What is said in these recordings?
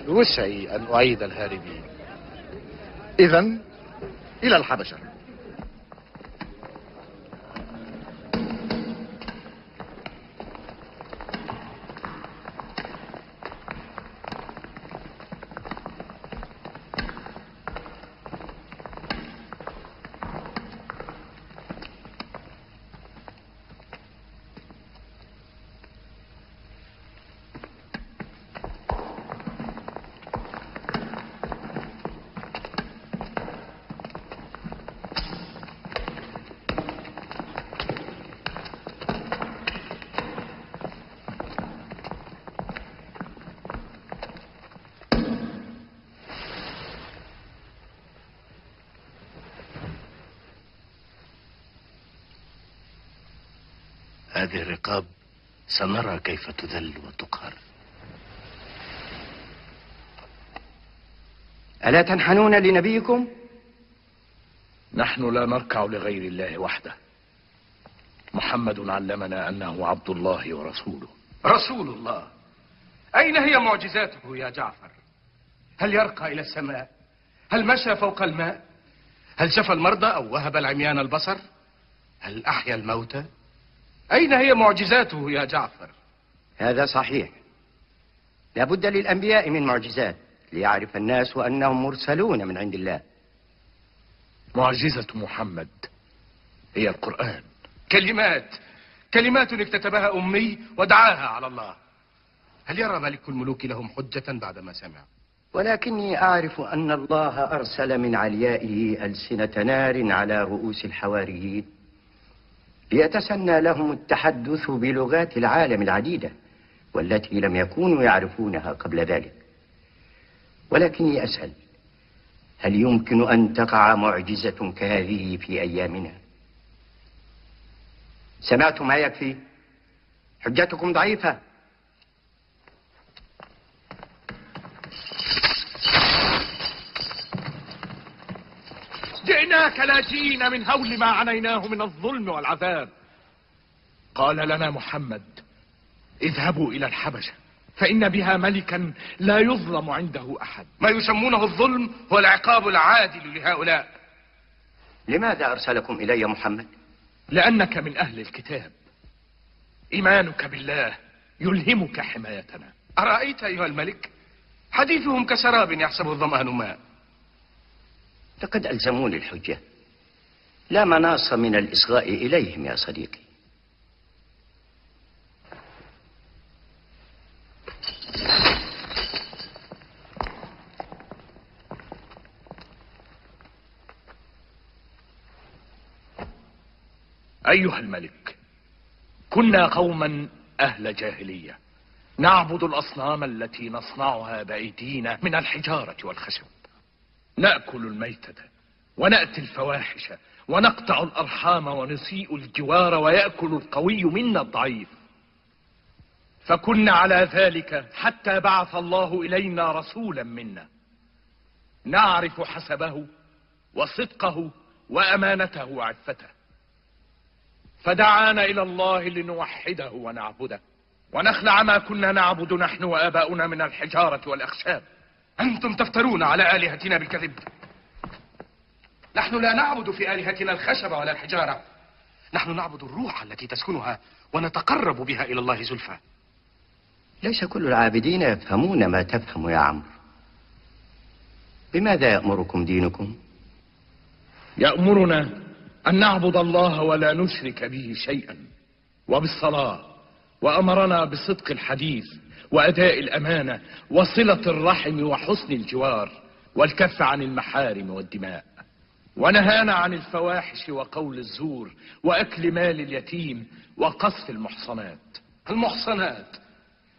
بوسعي أن أعيد الهاربين. إذن إلى الحبشة. هذه الرقاب سنرى كيف تذل وتقهر. ألا تنحنون لنبيكم؟ نحن لا نركع لغير الله وحده. محمد علمنا أنه عبد الله ورسوله. رسول الله؟ أين هي معجزاته يا جعفر؟ هل يرقى إلى السماء؟ هل مشى فوق الماء؟ هل شفى المرضى أو وهب العميان البصر؟ هل أحيا الموتى؟ أين هي معجزاته يا جعفر؟ هذا صحيح. لا بد للأنبياء من معجزات ليعرف الناس أنهم مرسلون من عند الله. معجزة محمد هي القرآن. كلمات اكتتبها أمي ودعاها على الله. هل يرى ملك الملوك لهم حجة بعدما سمع؟ ولكني أعرف أن الله أرسل من عليائه ألسنة نار على رؤوس الحواريين ليتسنى لهم التحدث بلغات العالم العديدة والتي لم يكونوا يعرفونها قبل ذلك. ولكني أسأل، هل يمكن أن تقع معجزة كهذه في أيامنا؟ سمعتم ما يكفي؟ حجتكم ضعيفة. جئناك لاجئين من هول ما عنيناه من الظلم والعذاب. قال لنا محمد: اذهبوا إلى الحبشة فإن بها ملكا لا يظلم عنده أحد. ما يسمونه الظلم هو العقاب العادل لهؤلاء. لماذا أرسلكم إلي محمد؟ لأنك من أهل الكتاب. إيمانك بالله يلهمك حمايتنا. أرأيت أيها الملك؟ حديثهم كسراب يحسبه الظمآن ماء. لقد ألزموني الحجة، لا مناص من الإصغاء إليهم يا صديقي. أيها الملك، كنا قوما أهل جاهلية نعبد الأصنام التي نصنعها بأيدينا من الحجارة والخشب، نأكل الميتة ونأتي الفواحش ونقطع الأرحام ونسيء الجوار ويأكل القوي منا الضعيف. فكنا على ذلك حتى بعث الله إلينا رسولا منا نعرف حسبه وصدقه وأمانته وعفته، فدعانا إلى الله لنوحده ونعبده ونخلع ما كنا نعبد نحن وآباؤنا من الحجارة والأخشاب. أنتم تفترون على آلهتنا بالكذب. نحن لا نعبد في آلهتنا الخشب ولا الحجارة، نحن نعبد الروح التي تسكنها ونتقرب بها إلى الله زلفى. ليس كل العابدين يفهمون ما تفهم يا عمرو. بماذا يأمركم دينكم؟ يأمرنا أن نعبد الله ولا نشرك به شيئا، وبالصلاة، وأمرنا بصدق الحديث وأداء الأمانة وصلة الرحم وحسن الجوار والكف عن المحارم والدماء، ونهانا عن الفواحش وقول الزور وأكل مال اليتيم وقذف المحصنات. المحصنات؟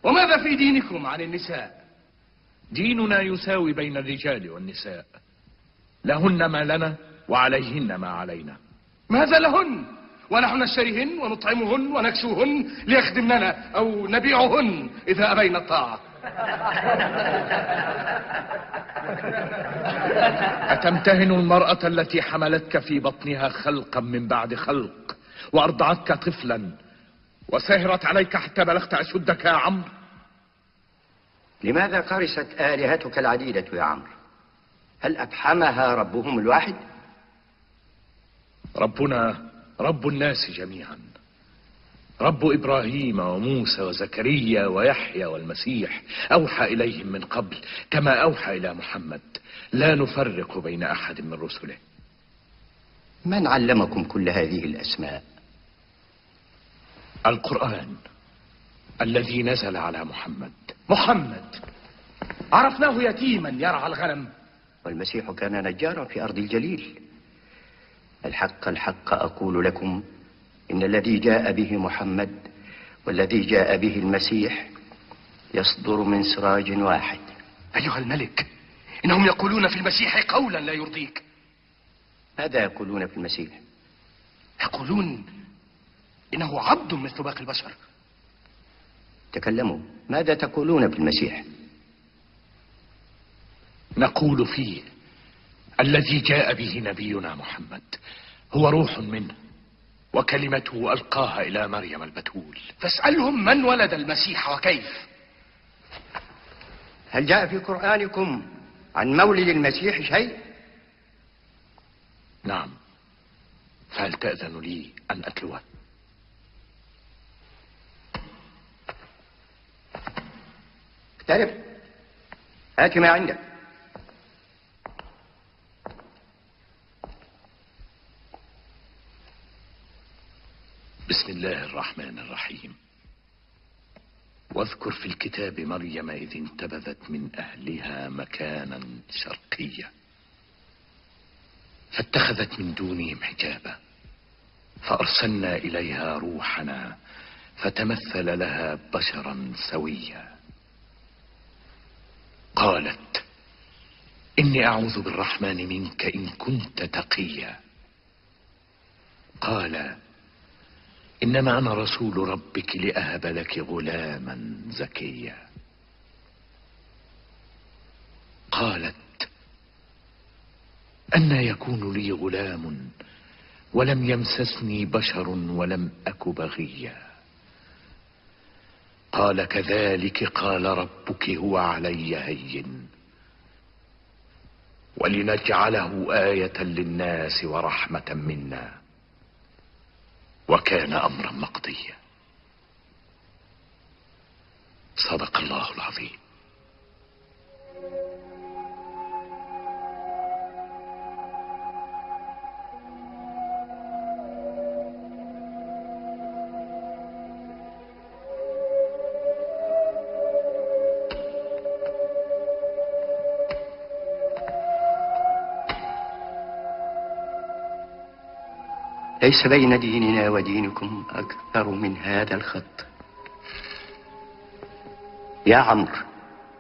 وماذا في دينكم عن النساء؟ ديننا يساوي بين الرجال والنساء، لهن ما لنا وعليهن ما علينا. ماذا لهن؟ ونحن نشتريهن ونطعمهن ونكسوهن ليخدمننا أو نبيعهن إذا أبينا الطاعة. أتمتهن المرأة التي حملتك في بطنها خلقا من بعد خلق وأرضعتك طفلا وسهرت عليك حتى بلغت أشدك يا عمرو؟ لماذا قرست آلهتك العديدة يا عمرو؟ هل أفحمها ربهم الواحد؟ ربنا رب الناس جميعا، رب إبراهيم وموسى وزكريا ويحيى والمسيح، أوحى إليهم من قبل كما أوحى إلى محمد، لا نفرق بين أحد من رسله. من علمكم كل هذه الأسماء؟ القرآن الذي نزل على محمد. محمد عرفناه يتيما يرعى الغنم، والمسيح كان نجارا في أرض الجليل. الحق الحق أقول لكم إن الذي جاء به محمد والذي جاء به المسيح يصدر من سراج واحد. أيها الملك، إنهم يقولون في المسيح قولا لا يرضيك. ماذا يقولون في المسيح؟ يقولون إنه عبد مثل باقي البشر. تكلموا، ماذا تقولون في المسيح؟ نقول فيه الذي جاء به نبينا محمد هو روح منه وكلمته ألقاها إلى مريم البتول. فاسألهم من ولد المسيح وكيف. هل جاء في قرآنكم عن مولد المسيح شيء؟ نعم، فهل تأذن لي أن أتلوه؟ اقترب، هات ما عندك. بسم الله الرحمن الرحيم. واذكر في الكتاب مريم إذ انتبذت من أهلها مكانا شرقيا فاتخذت من دونهم حجابا فأرسلنا إليها روحنا فتمثل لها بشرا سويا. قالت إني أعوذ بالرحمن منك إن كنت تقيا. قال إنما أنا رسول ربك لأهب لك غلاما زكيا. قالت أنى يكون لي غلام ولم يمسسني بشر ولم أك بغيا. قال كذلك قال ربك هو علي هين ولنجعله آية للناس ورحمة منا وكان أمرا مقضيا. صدق الله العظيم. ليس بين ديننا ودينكم أكثر من هذا الخط. يا عمرو،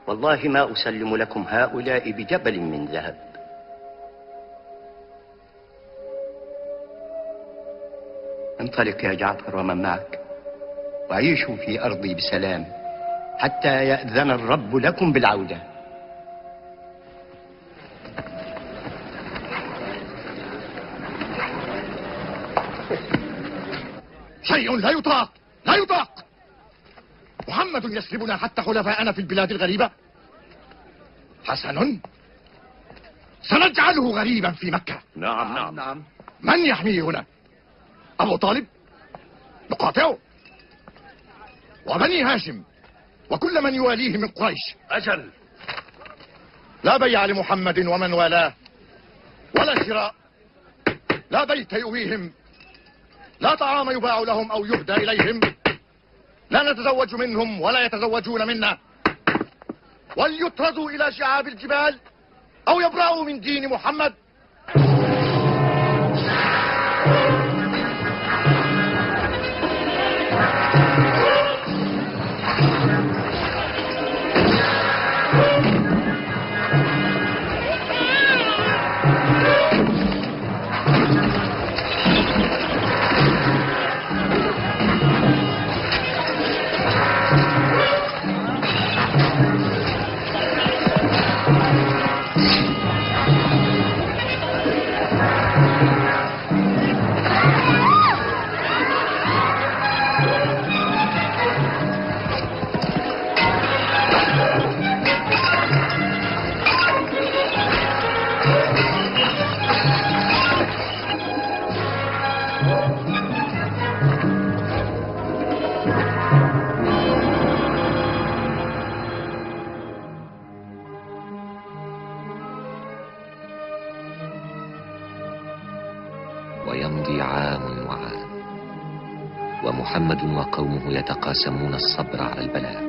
والله ما أسلم لكم هؤلاء بجبل من ذهب. انطلق يا جعفر ومن معك وعيشوا في أرضي بسلام حتى يأذن الرب لكم بالعودة. شيء لا يطاق، لا يطاق. محمد يسلبنا حتى خلفاءنا في البلاد الغريبة. حسن، سنجعله غريبا في مكة. نعم. من يحميه هنا؟ أبو طالب نقاطعه، وبني هاشم وكل من يواليه من قريش. أجل. لا بيع لمحمد ومن والاه ولا شراء، لا بيت يؤويهم، لا طعام يباع لهم أو يهدى إليهم، لا نتزوج منهم ولا يتزوجون منا، وليطردوا إلى شعاب الجبال أو يبرأوا من دين محمد. ويمضي عام وعام، ومحمد وقومه يتقاسمون الصبر على البلاء.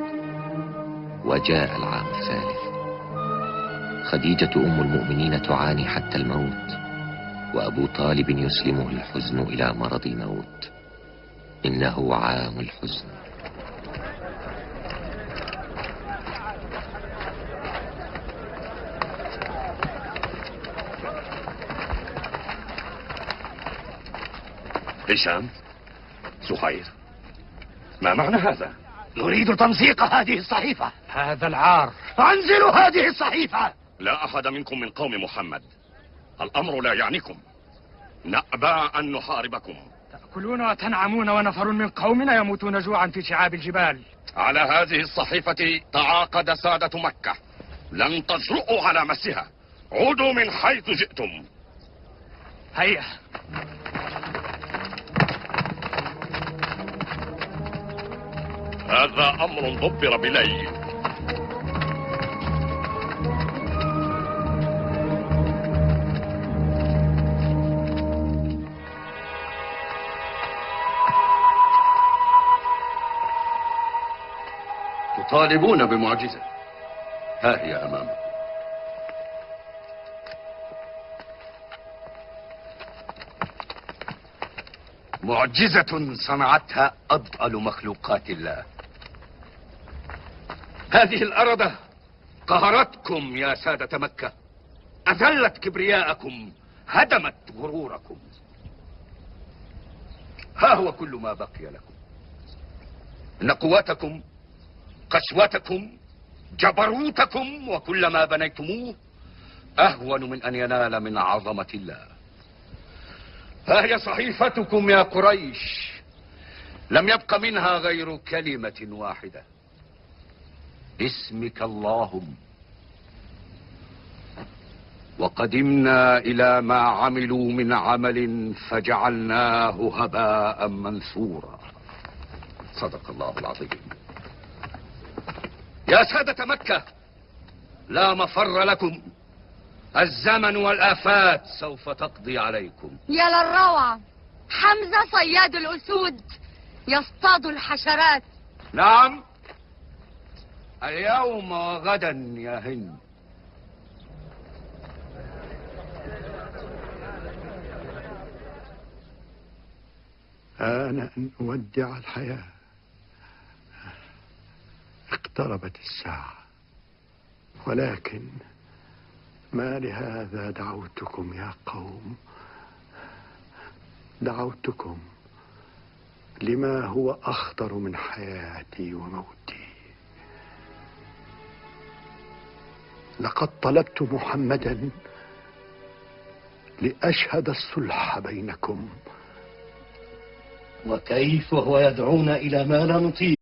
وجاء العام الثالث، خديجة أم المؤمنين تعاني حتى الموت، وأبو طالب يسلمه الحزن إلى مرض الموت. إنه عام الحزن. هشام، زهير، ما معنى هذا؟ نريد تمزيق هذه الصحيفة. هذا العار. انزلوا هذه الصحيفة. لا أحد منكم من قوم محمد، الأمر لا يعنيكم، نأبى أن نحاربكم. تأكلون وتنعمون ونفر من قومنا يموتون جوعا في شعاب الجبال. على هذه الصحيفة تعاقد سادة مكة، لن تجرؤوا على مسها، عودوا من حيث جئتم. هيا. هذا أمر دبر بليل. تطالبون بمعجزة، ها هي أمامكم. معجزة صنعتها أبطل مخلوقات الله. هذه الأرض قهرتكم يا سادة مكة، أذلت كبرياءكم، هدمت غروركم. ها هو كل ما بقي لكم، إن قوتكم، قسوتكم، جبروتكم وكل ما بنيتموه أهون من أن ينال من عظمة الله. ها هي صحيفتكم يا قريش، لم يبق منها غير كلمة واحدة: باسمك اللهم. وقدمنا إلى ما عملوا من عمل فجعلناه هباء منثورا. صدق الله العظيم. يا سادة مكة، لا مفر لكم، الزمن والآفات سوف تقضي عليكم. يا للروعة، حمزة صياد الأسود يصطاد الحشرات. نعم، اليوم وغدا يا هند. آن أن أودع الحياة، اقتربت الساعة، ولكن ما لهذا دعوتكم يا قوم، دعوتكم لما هو أخطر من حياتي وموتي. لقد طلبت محمدا لأشهد الصلح بينكم. وكيف وهو يدعونا إلى ما لا نطيق؟